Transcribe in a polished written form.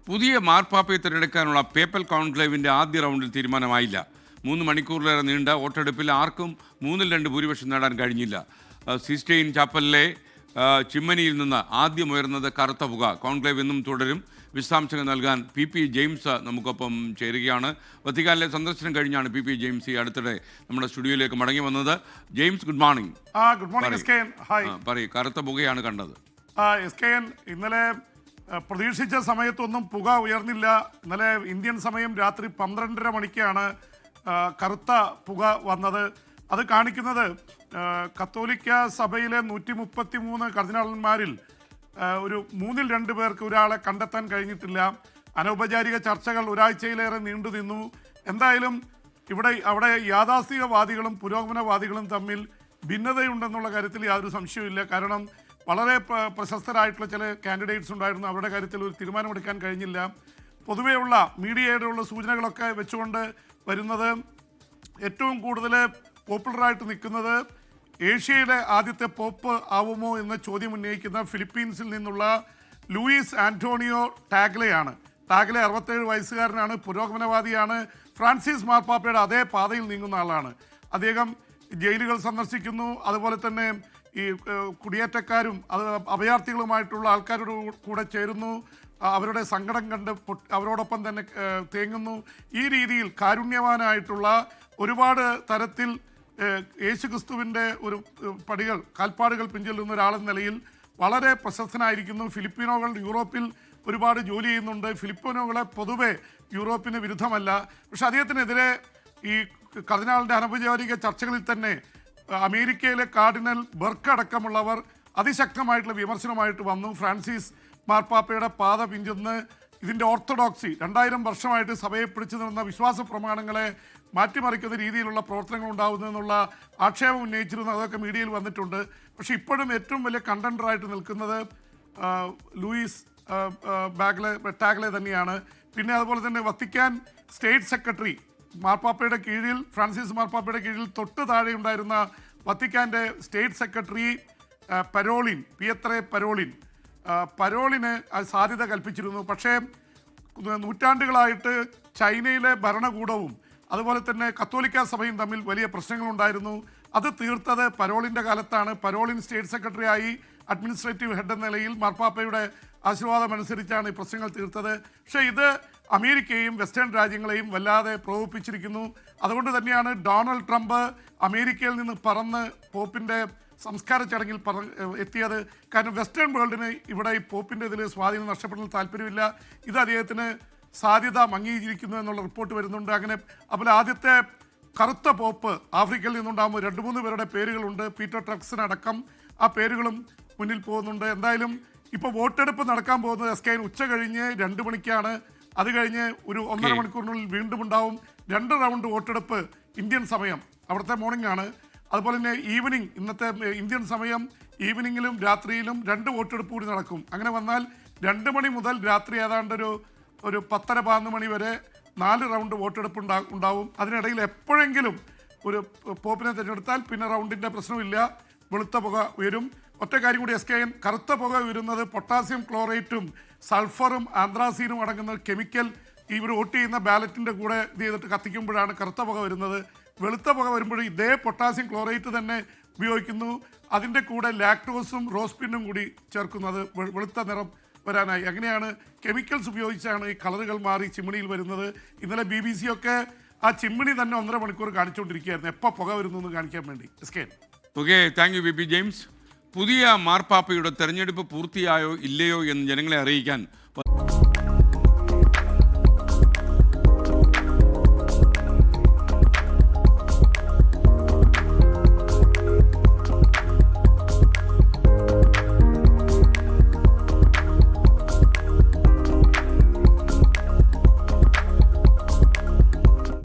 പുതിയ മാർപ്പാപ്പയെ തിരഞ്ഞെടുക്കാനുള്ള പേപ്പൽ കോൺക്ലേവിൻ്റെ ആദ്യ റൗണ്ടിൽ തീരുമാനമായില്ല. 3 മണിക്കൂറിലേറെ നീണ്ട വോട്ടെടുപ്പിൽ ആർക്കും 2/3 ഭൂരിപക്ഷം നേടാൻ കഴിഞ്ഞില്ല. സിസ്റ്റൈൻ ചാപ്പലിലെ ചിമ്മനിയിൽ നിന്ന് ആദ്യം ഉയർന്നത് കറുത്ത പുക. കോൺക്ലേവ് ഇന്നും തുടരും. വിശദാംശങ്ങൾ നൽകാൻ പി ജെയിംസ് നമുക്കൊപ്പം ചേരുകയാണ്. വത്തിക്കാനിലെ സന്ദർശനം കഴിഞ്ഞാണ് പി ജെയിംസ് ഈ അടുത്തിടെ നമ്മുടെ സ്റ്റുഡിയോയിലേക്ക് മടങ്ങി വന്നത്. James, good morning. Good morning. പറയൂ, കറുത്ത പുകയാണ് കണ്ടത്. ഇന്നലെ പ്രതീക്ഷിച്ച സമയത്തൊന്നും പുക ഉയർന്നില്ല. ഇന്നലെ ഇന്ത്യൻ സമയം രാത്രി 12:30 മണിക്കാണ് കറുത്ത പുക വന്നത്. അത് കാണിക്കുന്നത് കത്തോലിക്ക സഭയിലെ 133 കർദിനാളന്മാരിൽ ഒരു 2 പേർക്ക് ഒരാളെ കണ്ടെത്താൻ കഴിഞ്ഞിട്ടില്ല. അനൗപചാരിക ചർച്ചകൾ ഒരാഴ്ചയിലേറെ നീണ്ടു നിന്നു. എന്തായാലും അവിടെ യാഥാസ്ഥികവാദികളും പുരോഗമനവാദികളും തമ്മിൽ ഭിന്നതയുണ്ടെന്നുള്ള കാര്യത്തിൽ യാതൊരു സംശയവുമില്ല. കാരണം വളരെ പ്രശസ്തരായിട്ടുള്ള ചില കാൻഡിഡേറ്റ്സ് ഉണ്ടായിരുന്നു. അവരുടെ കാര്യത്തിൽ ഒരു തീരുമാനമെടുക്കാൻ കഴിഞ്ഞില്ല. പൊതുവെയുള്ള മീഡിയയുടെ സൂചനകളൊക്കെ വെച്ചുകൊണ്ട് വരുന്നത് ഏറ്റവും കൂടുതൽ പോപ്പുലറായിട്ട് നിൽക്കുന്നത് ഏഷ്യയിലെ ആദ്യത്തെ പോപ്പ് ആവുമോ എന്ന ചോദ്യം ഉന്നയിക്കുന്ന ഫിലിപ്പീൻസിൽ നിന്നുള്ള ലൂയിസ് ആന്റോണിയോ ടാഗ്ലെയാണ്. ടാഗ്ലെ 67 വയസ്സുകാരനാണ്, പുരോഗമനവാദിയാണ്, ഫ്രാൻസിസ് മാർപ്പാപ്പയുടെ അതേ പാതയിൽ നീങ്ങുന്ന ആളാണ്. അദ്ദേഹം ജയിലുകൾ സന്ദർശിക്കുന്നു. അതുപോലെ തന്നെ ഈ കുടിയേറ്റക്കാരും അഭയാർത്ഥികളുമായിട്ടുള്ള ആൾക്കാരുടെ കൂടെ ചേരുന്നു. അവരുടെ സങ്കടം കണ്ട് അവരോടൊപ്പം തന്നെ തേങ്ങുന്നു. ഈ രീതിയിൽ കാരുണ്യവാനായിട്ടുള്ള ഒരുപാട് തരത്തിൽ യേശുക്രിസ്തുവിൻ്റെ ഒരു കാൽപ്പാടുകൾ പിഞ്ചൊല്ലുന്ന ഒരാളെന്ന നിലയിൽ വളരെ പ്രശസ്തനായിരിക്കുന്നു. ഫിലിപ്പീനോകൾ യൂറോപ്പിൽ ഒരുപാട് ജോലി ചെയ്യുന്നുണ്ട്. ഫിലിപ്പീനോകളെ പൊതുവെ യൂറോപ്പിന് വിരുദ്ധമല്ല. പക്ഷെ അദ്ദേഹത്തിനെതിരെ ഈ കർദിനാളിൻ്റെ അനൗപചാരിക ചർച്ചകളിൽ തന്നെ അമേരിക്കയിലെ കാർഡിനൽ ബെർക്ക് അടക്കമുള്ളവർ അതിശക്തമായിട്ടുള്ള വിമർശനമായിട്ട് വന്നു. ഫ്രാൻസിസ് മാർപ്പാപ്പയുടെ പാത പിഞ്ചുന്ന് ഇതിൻ്റെ ഓർത്തഡോക്സി 2000 വർഷമായിട്ട് സഭയെ പിടിച്ചു നിന്ന വിശ്വാസ പ്രമാണങ്ങളെ മാറ്റിമറിക്കുന്ന രീതിയിലുള്ള പ്രവർത്തനങ്ങൾ ഉണ്ടാകുന്നതെന്നുള്ള ആക്ഷേപം ഉന്നയിച്ചിരുന്നു. അതൊക്കെ മീഡിയയിൽ വന്നിട്ടുണ്ട്. പക്ഷേ ഇപ്പോഴും ഏറ്റവും വലിയ കണ്ടൻഡറായിട്ട് നിൽക്കുന്നത് ലൂയിസ് ടാഗ്ലെ തന്നെയാണ്. പിന്നെ അതുപോലെ തന്നെ വത്തിക്കാൻ സ്റ്റേറ്റ് സെക്രട്ടറി മാർപ്പാപ്പയുടെ കീഴിൽ, ഫ്രാൻസിസ് മാർപ്പാപ്പയുടെ കീഴിൽ തൊട്ട് താഴെ ഉണ്ടായിരുന്ന വത്തിക്കാൻ്റെ സ്റ്റേറ്റ് സെക്രട്ടറി പിയത്രേ പരോളിന് സാധ്യത കൽപ്പിച്ചിരുന്നു. പക്ഷേ നൂറ്റാണ്ടുകളായിട്ട് ചൈനയിലെ ഭരണകൂടവും അതുപോലെ തന്നെ കത്തോലിക്ക സഭയും തമ്മിൽ വലിയ പ്രശ്നങ്ങളുണ്ടായിരുന്നു. അത് തീർത്തത് പരോളിൻ്റെ കാലത്താണ്. പരോളിൻ സ്റ്റേറ്റ് സെക്രട്ടറി ആയി അഡ്മിനിസ്ട്രേറ്റീവ് ഹെഡ് എന്ന നിലയിൽ മാർപ്പാപ്പയുടെ ആശീർവാദമനുസരിച്ചാണ് ഈ പ്രശ്നങ്ങൾ തീർത്തത്. പക്ഷേ ഇത് അമേരിക്കയും വെസ്റ്റേൺ രാജ്യങ്ങളെയും വല്ലാതെ പ്രകോപിപ്പിച്ചിരിക്കുന്നു. അതുകൊണ്ട് തന്നെയാണ് ഡൊണാൾഡ് ട്രംപ് അമേരിക്കയിൽ നിന്ന് പറന്ന് പോപ്പിൻ്റെ സംസ്കാര ചടങ്ങിൽ എത്തിയത്. കാരണം വെസ്റ്റേൺ വേൾഡിന് ഇവിടെ ഈ പോപ്പിൻ്റെ ഇതിൽ സ്വാധീനം നഷ്ടപ്പെടുന്ന താല്പര്യമില്ല. ഇത് അദ്ദേഹത്തിന് സാധ്യത മങ്ങിയിരിക്കുന്നു എന്നുള്ള റിപ്പോർട്ട് വരുന്നുണ്ട്. അപ്പോൾ ആദ്യത്തെ കറുത്ത പോപ്പ് ആഫ്രിക്കയിൽ നിന്നുണ്ടാകുമ്പോൾ 2-3 പേരുടെ പേരുകളുണ്ട്. പീറ്റർ ടക്സൺ അടക്കം ആ പേരുകളും മുന്നിൽ പോകുന്നുണ്ട്. എന്തായാലും ഇപ്പോൾ വോട്ടെടുപ്പ് നടക്കാൻ പോകുന്നത് ഉച്ച കഴിഞ്ഞ് 2 മണിക്കാണ്. അത് കഴിഞ്ഞ് ഒരു 1.5 മണിക്കൂറിനുള്ളിൽ വീണ്ടും ഉണ്ടാവും 2 റൗണ്ട് വോട്ടെടുപ്പ്. ഇന്ത്യൻ സമയം അവിടുത്തെ മോർണിംഗ് ആണ്. അതുപോലെ തന്നെ ഈവനിങ്, ഇന്നത്തെ ഇന്ത്യൻ സമയം ഈവനിങ്ങിലും രാത്രിയിലും 2 വോട്ടെടുപ്പ് കൂടി നടക്കും. അങ്ങനെ വന്നാൽ 2 മണി മുതൽ രാത്രി ഏതാണ്ട് ഒരു 10-11 മണി വരെ 4 റൗണ്ട് വോട്ടെടുപ്പ് ഉണ്ടാവും. അതിനിടയിൽ എപ്പോഴെങ്കിലും ഒരു പോപ്പിനെ തിരഞ്ഞെടുത്താൽ പിന്നെ റൗണ്ടിൻ്റെ പ്രശ്നമില്ല, വെളുത്ത പുക ഉയരും. ഒറ്റ കാര്യം കൂടി കറുത്ത പുക ഉയരുന്നത് പൊട്ടാസ്യം ക്ലോറേറ്റും സൾഫറും ആന്ത്രാസീനും അടങ്ങുന്ന കെമിക്കൽ ഇവർ വോട്ട് ചെയ്യുന്ന ബാലറ്റിൻ്റെ കൂടെ ഇത് ചെയ്തിട്ട് കത്തിക്കുമ്പോഴാണ് കറുത്ത പുക വരുന്നത്. വെളുത്ത പുക വരുമ്പോൾ ഇതേ പൊട്ടാസ്യം ക്ലോറേറ്റ് തന്നെ ഉപയോഗിക്കുന്നു. അതിൻ്റെ കൂടെ ലാക്ടോസും റോസ്പിന്നും കൂടി ചേർക്കുന്നത് വെളുത്ത നിറം വരാനായി. അങ്ങനെയാണ് കെമിക്കൽസ് ഉപയോഗിച്ചാണ് ഈ കളറുകൾ മാറി ചിമ്മിണിയിൽ വരുന്നത്. ഇന്നലെ BBC ഒക്കെ ആ ചിമ്മിണി തന്നെ 1.5 മണിക്കൂർ കാണിച്ചുകൊണ്ടിരിക്കുകയായിരുന്നു, എപ്പോൾ പുക വരുന്നു എന്ന് കാണിക്കാൻ വേണ്ടി. Okay, thank you P James. പുതിയ മാർപ്പാപ്പയുടെ തെരഞ്ഞെടുപ്പ് പൂർത്തിയായോ ഇല്ലയോ എന്ന് ജനങ്ങളെ അറിയിക്കാൻ